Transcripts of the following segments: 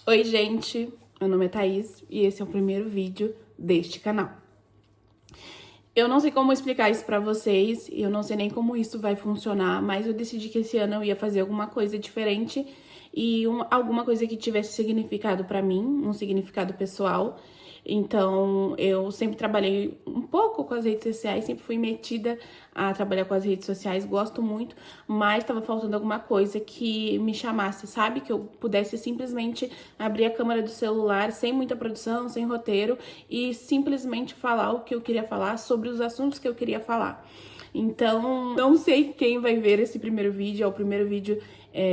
Oi, gente, meu nome é Thaís e esse é o primeiro vídeo deste canal. Eu não sei como explicar isso pra vocês, eu não sei nem como isso vai funcionar, mas eu decidi que esse ano eu ia fazer alguma coisa diferente e alguma coisa que tivesse significado pra mim, um significado pessoal. Então, eu sempre trabalhei um pouco com as redes sociais, sempre fui metida a trabalhar com as redes sociais, gosto muito, mas estava faltando alguma coisa que me chamasse, sabe? Que eu pudesse simplesmente abrir a câmera do celular, sem muita produção, sem roteiro, e simplesmente falar o que eu queria falar sobre os assuntos que eu queria falar. Então, não sei quem vai ver esse primeiro vídeo, é o primeiro vídeo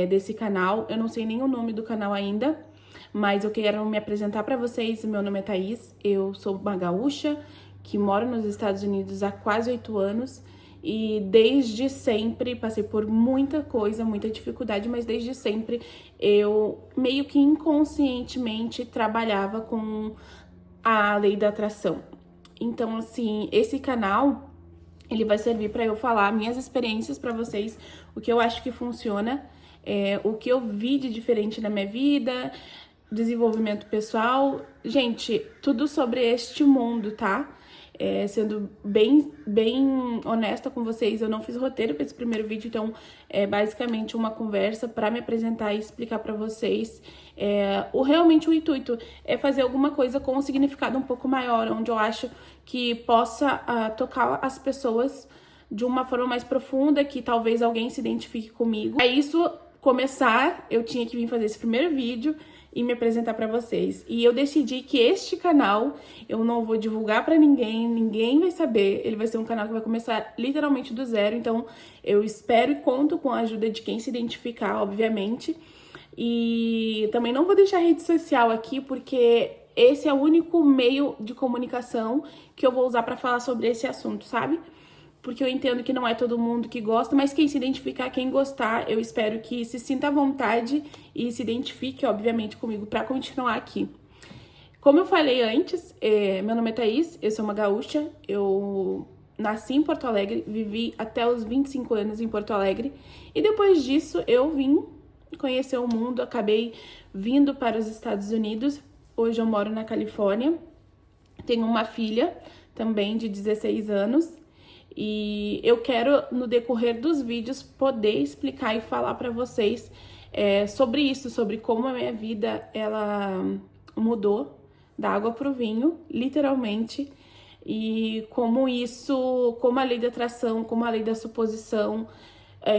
desse canal, eu não sei nem o nome do canal ainda, mas eu quero me apresentar para vocês. Meu nome é Thaís, eu sou uma gaúcha que moro nos Estados Unidos há quase 8 anos e desde sempre passei por muita coisa, muita dificuldade, mas desde sempre eu meio que inconscientemente trabalhava com a lei da atração. Então, assim, esse canal ele vai servir para eu falar minhas experiências para vocês, o que eu acho que funciona, o que eu vi de diferente na minha vida, desenvolvimento pessoal, gente, tudo sobre este mundo, tá? Sendo bem honesta com vocês, eu não fiz roteiro para esse primeiro vídeo, então é basicamente uma conversa para me apresentar e explicar para vocês. Realmente o intuito é fazer alguma coisa com um significado um pouco maior, onde eu acho que possa tocar as pessoas de uma forma mais profunda, que talvez alguém se identifique comigo. Para isso começar, eu tinha que vir fazer esse primeiro vídeo e me apresentar para vocês. E eu decidi que este canal eu não vou divulgar para ninguém, ninguém vai saber. Ele vai ser um canal que vai começar literalmente do zero, então eu espero e conto com a ajuda de quem se identificar, obviamente. E também não vou deixar rede social aqui, porque esse é o único meio de comunicação que eu vou usar para falar sobre esse assunto, sabe? Porque eu entendo que não é todo mundo que gosta, mas quem se identificar, quem gostar, eu espero que se sinta à vontade e se identifique, obviamente, comigo para continuar aqui. Como eu falei antes, meu nome é Thaís, eu sou uma gaúcha, eu nasci em Porto Alegre, vivi até os 25 anos em Porto Alegre, e depois disso eu vim conhecer o mundo, acabei vindo para os Estados Unidos. Hoje eu moro na Califórnia, tenho uma filha também de 16 anos, e eu quero, no decorrer dos vídeos, poder explicar e falar para vocês sobre isso, sobre como a minha vida, ela mudou da água pro vinho, literalmente, e como isso, como a lei da atração, como a lei da suposição,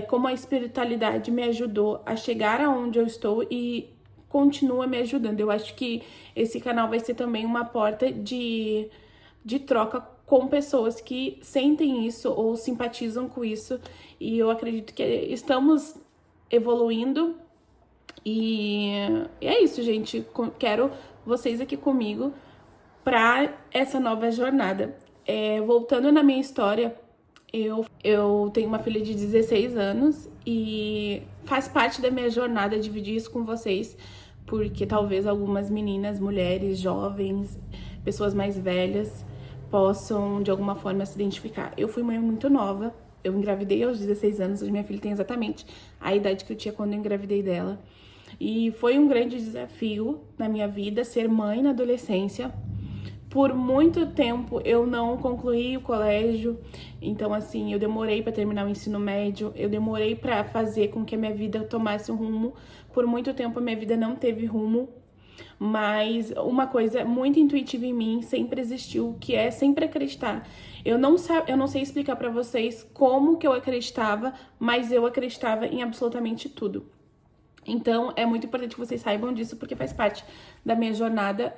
como a espiritualidade me ajudou a chegar aonde eu estou e continua me ajudando. Eu acho que esse canal vai ser também uma porta de troca com pessoas que sentem isso ou simpatizam com isso, e eu acredito que estamos evoluindo, e é isso, gente. Quero vocês aqui comigo para essa nova jornada. Voltando na minha história, eu tenho uma filha de 16 anos e faz parte da minha jornada dividir isso com vocês, porque talvez algumas meninas, mulheres, jovens, pessoas mais velhas possam de alguma forma se identificar. Eu fui mãe muito nova, eu engravidei aos 16 anos, hoje minha filha tem exatamente a idade que eu tinha quando eu engravidei dela. E foi um grande desafio na minha vida ser mãe na adolescência. Por muito tempo eu não concluí o colégio, então assim, eu demorei para terminar o ensino médio, eu demorei para fazer com que a minha vida tomasse um rumo. Por muito tempo a minha vida não teve rumo, mas uma coisa muito intuitiva em mim sempre existiu, que é sempre acreditar. Eu não sei explicar para vocês como que eu acreditava, mas eu acreditava em absolutamente tudo. Então, é muito importante que vocês saibam disso, porque faz parte da minha jornada.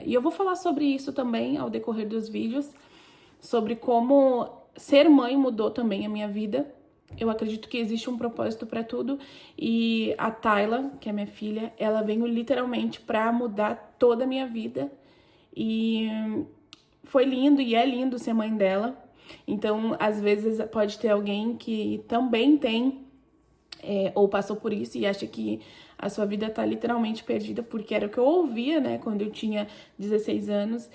E eu vou falar sobre isso também ao decorrer dos vídeos, sobre como ser mãe mudou também a minha vida. Eu acredito que existe um propósito para tudo, e a Tayla, que é minha filha, ela veio literalmente para mudar toda a minha vida. E foi lindo e é lindo ser mãe dela. Então, às vezes pode ter alguém que também tem ou passou por isso e acha que a sua vida tá literalmente perdida, porque era o que eu ouvia, né, quando eu tinha 16 anos.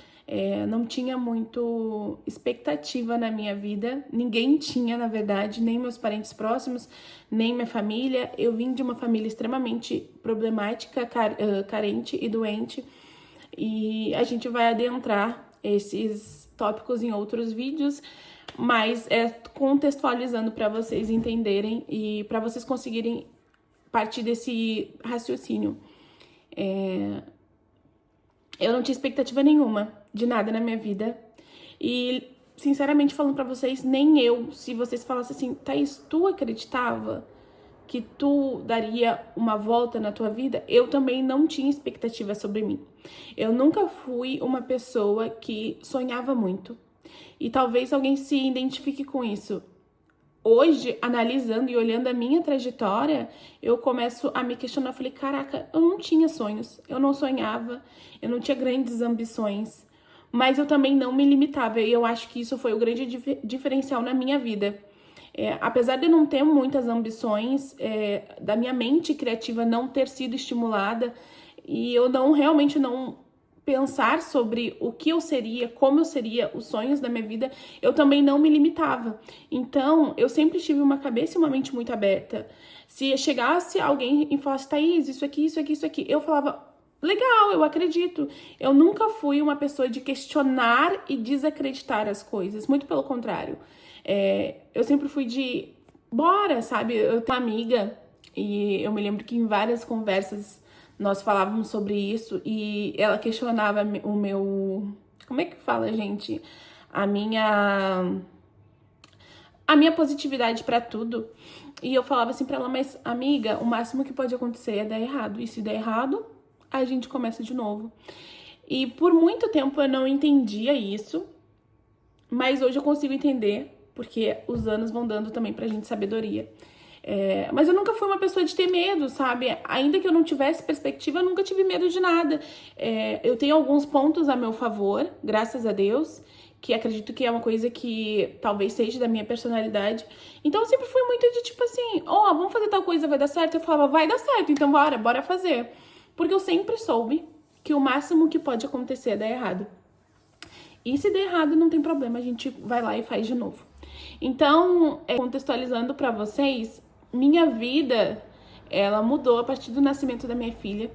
Não tinha muito expectativa na minha vida, ninguém tinha, na verdade, nem meus parentes próximos, nem minha família. Eu vim de uma família extremamente problemática, carente e doente, e a gente vai adentrar esses tópicos em outros vídeos, mas contextualizando para vocês entenderem e para vocês conseguirem partir desse raciocínio. Eu não tinha expectativa nenhuma de nada na minha vida. E, sinceramente falando pra vocês, nem eu, se vocês falassem assim, Thaís, tu acreditava que tu daria uma volta na tua vida? Eu também não tinha expectativa sobre mim. Eu nunca fui uma pessoa que sonhava muito. E talvez alguém se identifique com isso. Hoje, analisando e olhando a minha trajetória, eu começo a me questionar. Eu falei, caraca, eu não tinha sonhos, eu não sonhava, eu não tinha grandes ambições, mas eu também não me limitava. E eu acho que isso foi o grande diferencial na minha vida. Apesar de eu não ter muitas ambições, da minha mente criativa não ter sido estimulada, e eu realmente não pensar sobre o que eu seria, como eu seria, os sonhos da minha vida, eu também não me limitava. Então, eu sempre tive uma cabeça e uma mente muito aberta. Se chegasse alguém e falasse, Thaís, isso aqui, isso aqui, isso aqui, eu falava, legal, eu acredito. Eu nunca fui uma pessoa de questionar e desacreditar as coisas, muito pelo contrário. Eu sempre fui de, bora, sabe? Eu tenho uma amiga e eu me lembro que em várias conversas nós falávamos sobre isso e ela questionava o meu... Como é que fala, gente? A minha positividade pra tudo. E eu falava assim pra ela, mas amiga, o máximo que pode acontecer é dar errado. E se der errado, a gente começa de novo. E por muito tempo eu não entendia isso, mas hoje eu consigo entender, porque os anos vão dando também pra gente sabedoria. Mas eu nunca fui uma pessoa de ter medo, sabe? Ainda que eu não tivesse perspectiva, eu nunca tive medo de nada. Eu tenho alguns pontos a meu favor, graças a Deus, que acredito que é uma coisa que talvez seja da minha personalidade. Então eu sempre fui muito de tipo assim, vamos fazer tal coisa, vai dar certo? Eu falava, vai dar certo, então bora fazer. Porque eu sempre soube que o máximo que pode acontecer é dar errado. E se der errado, não tem problema, a gente vai lá e faz de novo. Então, contextualizando pra vocês, minha vida, ela mudou a partir do nascimento da minha filha,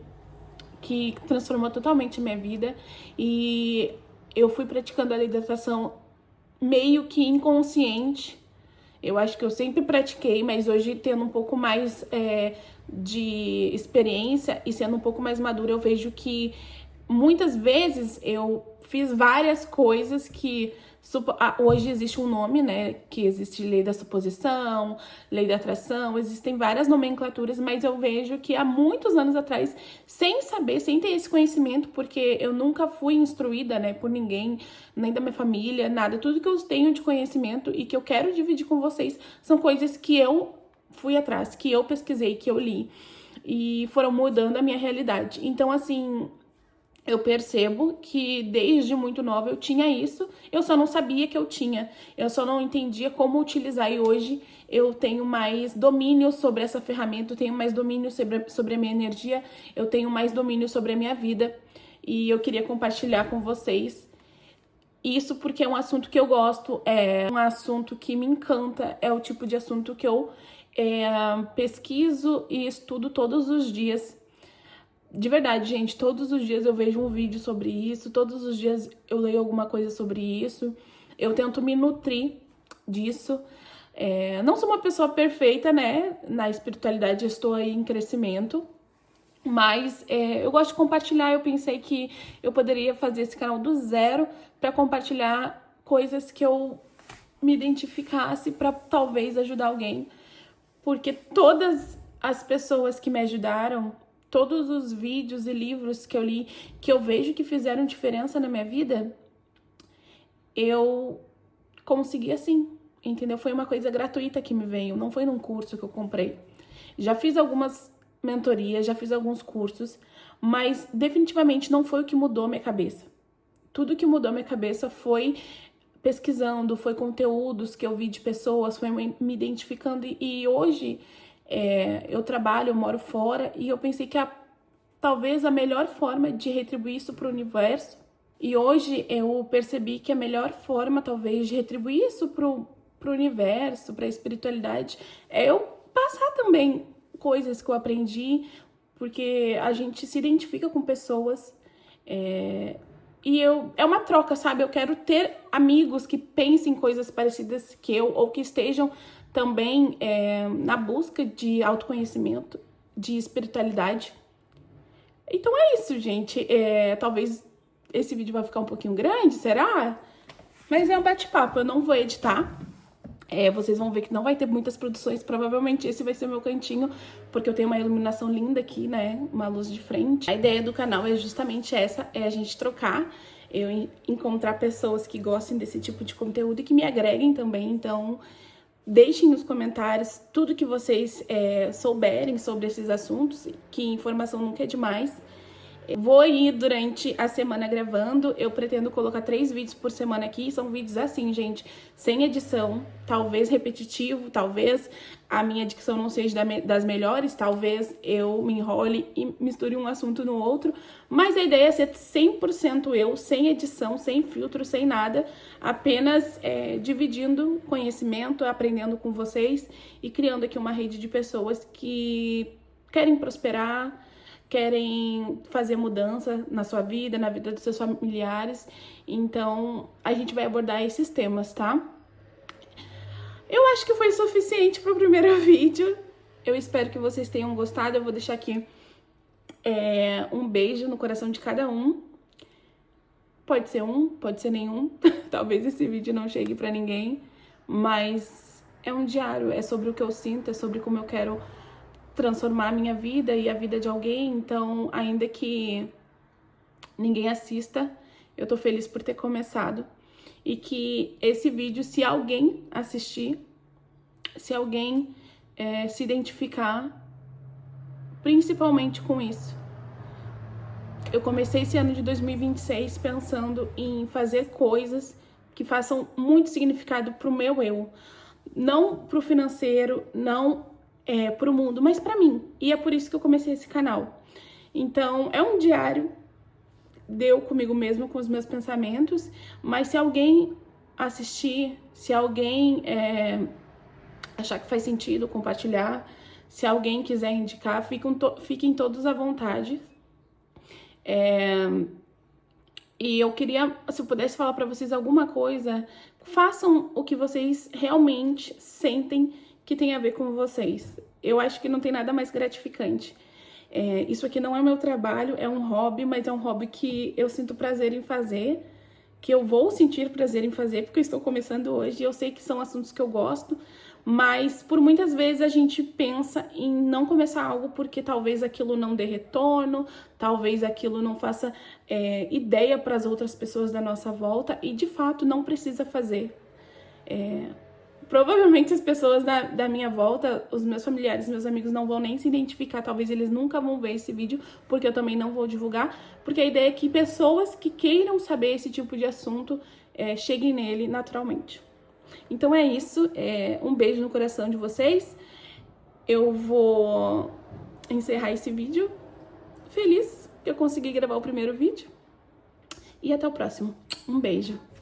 que transformou totalmente a minha vida. E eu fui praticando a lei da atração meio que inconsciente. Eu acho que eu sempre pratiquei, mas hoje tendo um pouco mais de experiência e sendo um pouco mais madura, eu vejo que muitas vezes eu fiz várias coisas que hoje existe um nome, né, que existe lei da suposição, lei da atração, existem várias nomenclaturas, mas eu vejo que há muitos anos atrás, sem saber, sem ter esse conhecimento, porque eu nunca fui instruída, né, por ninguém, nem da minha família, nada, tudo que eu tenho de conhecimento e que eu quero dividir com vocês são coisas que eu fui atrás, que eu pesquisei, que eu li e foram mudando a minha realidade. Então, assim, eu percebo que desde muito nova eu tinha isso, eu só não sabia que eu tinha, eu só não entendia como utilizar, e hoje eu tenho mais domínio sobre essa ferramenta, eu tenho mais domínio sobre a minha energia, eu tenho mais domínio sobre a minha vida, e eu queria compartilhar com vocês isso porque é um assunto que eu gosto, é um assunto que me encanta, é o tipo de assunto que eu pesquiso e estudo todos os dias. De verdade, gente, todos os dias eu vejo um vídeo sobre isso, todos os dias eu leio alguma coisa sobre isso, eu tento me nutrir disso. Não sou uma pessoa perfeita, né? Na espiritualidade eu estou aí em crescimento, mas eu gosto de compartilhar. Eu pensei que eu poderia fazer esse canal do zero para compartilhar coisas que eu me identificasse para talvez ajudar alguém, porque todas as pessoas que me ajudaram, todos os vídeos e livros que eu li, que eu vejo que fizeram diferença na minha vida, eu consegui assim, entendeu? Foi uma coisa gratuita que me veio, não foi num curso que eu comprei. Já fiz algumas mentorias, já fiz alguns cursos, mas definitivamente não foi o que mudou a minha cabeça. Tudo que mudou a minha cabeça foi pesquisando, foi conteúdos que eu vi de pessoas, foi me identificando, e hoje eu trabalho, eu moro fora, e eu pensei que talvez a melhor forma de retribuir isso para o universo, e hoje eu percebi que a melhor forma, talvez, de retribuir isso pro universo, pra espiritualidade, é eu passar também coisas que eu aprendi, porque a gente se identifica com pessoas, é uma troca, sabe? Eu quero ter amigos que pensem coisas parecidas que eu, ou que estejam também na busca de autoconhecimento, de espiritualidade. Então é isso, gente. Talvez esse vídeo vai ficar um pouquinho grande, será? Mas é um bate-papo, eu não vou editar. Vocês vão ver que não vai ter muitas produções, provavelmente esse vai ser o meu cantinho, porque eu tenho uma iluminação linda aqui, né, uma luz de frente. A ideia do canal é justamente essa, é a gente trocar, eu encontrar pessoas que gostem desse tipo de conteúdo e que me agreguem também, então deixem nos comentários tudo que vocês souberem sobre esses assuntos, que informação nunca é demais. Vou ir durante a semana gravando, eu pretendo colocar 3 vídeos por semana aqui, são vídeos assim, gente, sem edição, talvez repetitivo, talvez a minha dicção não seja das melhores, talvez eu me enrole e misture um assunto no outro, mas a ideia é ser 100% eu, sem edição, sem filtro, sem nada, apenas dividindo conhecimento, aprendendo com vocês e criando aqui uma rede de pessoas que querem prosperar, querem fazer mudança na sua vida, na vida dos seus familiares. Então, a gente vai abordar esses temas, tá? Eu acho que foi suficiente para o primeiro vídeo. Eu espero que vocês tenham gostado. Eu vou deixar aqui um beijo no coração de cada um. Pode ser um, pode ser nenhum. Talvez esse vídeo não chegue para ninguém. Mas é um diário, é sobre o que eu sinto, é sobre como eu quero transformar a minha vida e a vida de alguém, então, ainda que ninguém assista, eu tô feliz por ter começado, e que esse vídeo, se alguém assistir, se alguém se identificar, principalmente com isso. Eu comecei esse ano de 2026 pensando em fazer coisas que façam muito significado pro meu eu, não pro financeiro, não pro mundo, mas pra mim. E é por isso que eu comecei esse canal. Então, é um diário eu comigo mesmo, com os meus pensamentos, mas se alguém assistir, se alguém achar que faz sentido compartilhar, se alguém quiser indicar, fiquem todos à vontade. E eu queria, se eu pudesse falar pra vocês alguma coisa, façam o que vocês realmente sentem que tem a ver com vocês. Eu acho que não tem nada mais gratificante. Isso aqui não é meu trabalho, é um hobby, mas é um hobby que eu sinto prazer em fazer, que eu vou sentir prazer em fazer, porque eu estou começando hoje, e eu sei que são assuntos que eu gosto, mas por muitas vezes a gente pensa em não começar algo porque talvez aquilo não dê retorno, talvez aquilo não faça ideia para as outras pessoas da nossa volta, e de fato não precisa fazer. Provavelmente as pessoas da minha volta, os meus familiares, meus amigos não vão nem se identificar, talvez eles nunca vão ver esse vídeo, porque eu também não vou divulgar, porque a ideia é que pessoas que queiram saber esse tipo de assunto cheguem nele naturalmente. Então é isso, um beijo no coração de vocês, eu vou encerrar esse vídeo feliz que eu consegui gravar o primeiro vídeo, e até o próximo. Um beijo!